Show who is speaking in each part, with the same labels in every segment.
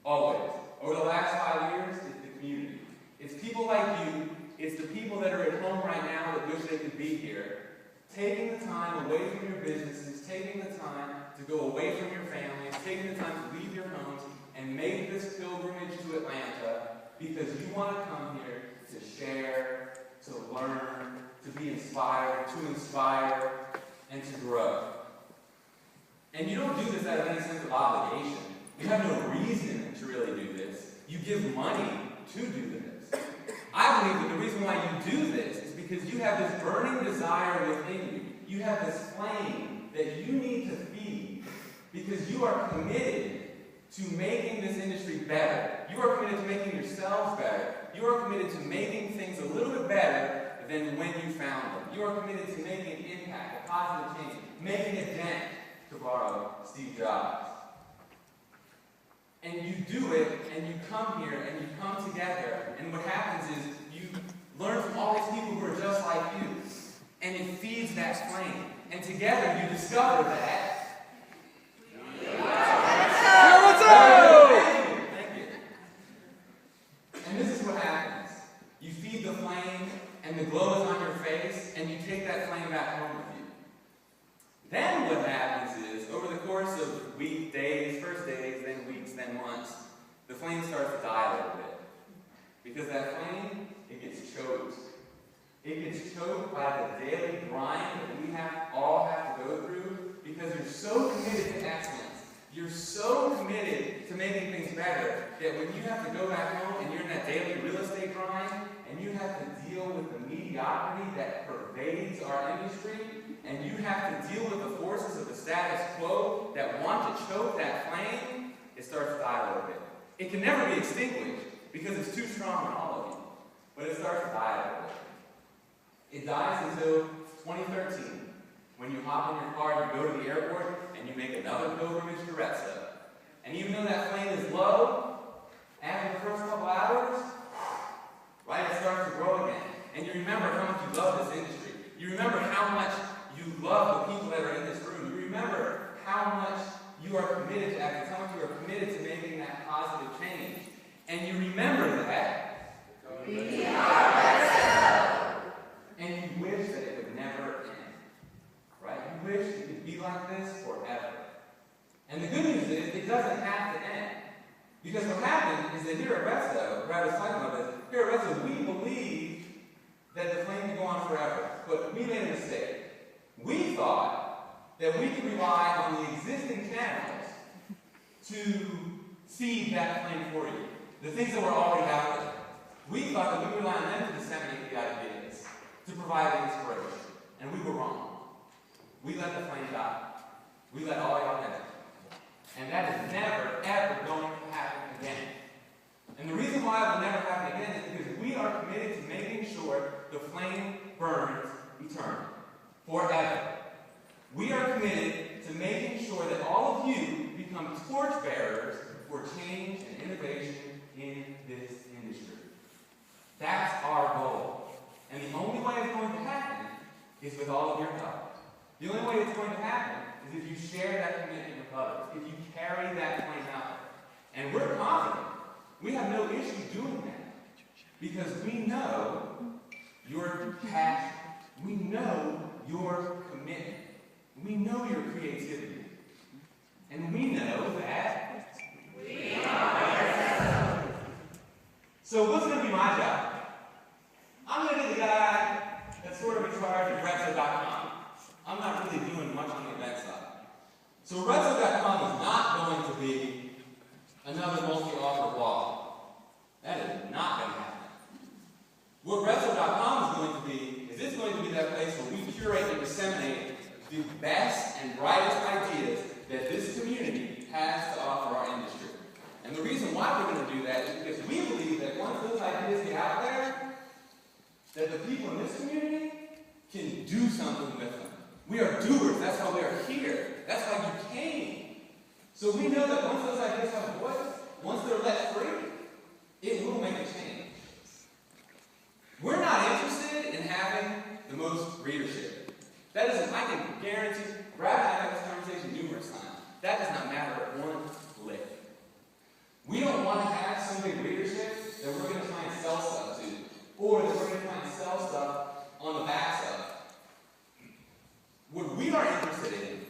Speaker 1: Always. Over the last 5 years, it's the community. It's people like you. It's the people that are at home right now that wish they could be here. Taking the time away from your businesses, taking the time to go away from your families, taking the time to leave your homes and make this pilgrimage to Atlanta because you want to come here to share, to learn, to be inspired, to inspire, and to grow. And you don't do this out of any sense of obligation. You have no reason to really do this. You give money to do this. I believe that the reason why you do this is because you have this burning desire within you. You have this flame that you need to feed because you are committed to making this industry better. You are committed to making yourselves better. You are committed to making things a little bit better than when you found them. You are committed to making an impact, a positive change, making a dent, to borrow Steve Jobs. And you do it, and you come here, and you come together, and what happens is you learn from all these people who are just like you, and it feeds that flame. And together you discover that RETSO! Thank you. And this is what happens. You feed the flame, and the glow is on your face, and you take that flame back home with you. Then what happens is, over the course of days, first days, then weeks, then months, the flame starts to die a little bit. Because that flame, it gets choked. It gets choked by the daily grind that we all have to go through because you're so committed to excellence. You're so committed to making things better that when you have to go back home and you're in that daily real estate grind and you have to deal with the mediocrity that pervades our industry and you have to deal with the forces of the status quo that want to choke that flame, it starts to die a little bit. It can never be extinguished because it's too strong on all of you, but it starts to die a little bit. It dies until 2013. When you hop in your car, you go to the airport, and you make another pilgrimage to RETSO. And even though that flame is low, after the first couple hours, right, it starts to grow again. And you remember how much you love this industry. You remember how much you love the people that are in this room. You remember how much you are committed to acting, how much you are committed to making that positive change. And you remember that. And you wish that it would never end. Right? You wish it could be like this forever. And the good news is, it doesn't have to end. Because what happened is that here at RETSO, Brad was talking about this, here at RETSO, we believe that the flame can go on forever. But we made a mistake. We thought that we could rely on the existing channels to feed that flame for you. The things that were already out there. We thought that we could rely on them to disseminate the ideas, to provide the inspiration. And we were wrong. We let the flame die. We let all y'all have it. And that is never, ever going to happen again. And the reason why it will never happen again is because we are committed to making sure the flame burns eternally, forever. We are committed to making sure that all of you become torchbearers for change and innovation in this industry. That's our goal. And the only way it's going to happen is with all of your help. The only way it's going to happen is if you share that commitment with others, if you carry that flame out. And we're confident. We have no issue doing that. Because we know your passion. We know your commitment. We know your creativity. And we know that we are. So what's going to be my job? I'm going to be the guy that's sort of in charge of RETSO.com. I'm not really doing much on the event side. So RETSO.com is not going to be another multi-author blog. That is not going to happen. What RETSO.com is going to be is it's going to be that place where we curate and disseminate the best and brightest ideas that this community has to offer our industry. And the reason why we're going to do that is because we believe that once those ideas get out there, that the people in this community can do something with them. We are doers. That's why we are here. That's why you came. So we know that once those ideas have a voice, once they're let free, it will make a change. We're not interested in having the most readership. That isn't, I can guarantee, Brad and I have had this conversation numerous times. That does not matter one lick. We don't don't want to have some big readership that we're going to try and sell stuff to, or that we're going to try and sell stuff on the backs of. What we are interested in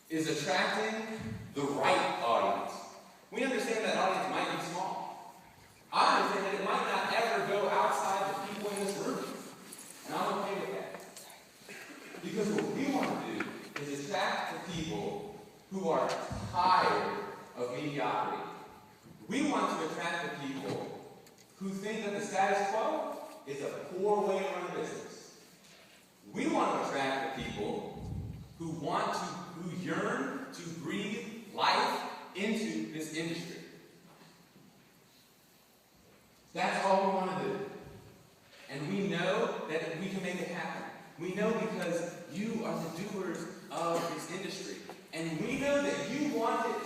Speaker 1: is attracting the right audience. We understand that audience might be small. I understand that it might not ever go outside the people in this room. And I'm okay with that. Because what we want to do is attract the people who are tired of mediocrity. We want to attract the people who think that the status quo is a poor way to run a business. We want to attract the people who yearn to breathe life into this industry. That's all we want to do. And we know that we can make it happen. We know because you are the doers of this industry. And we know that you want it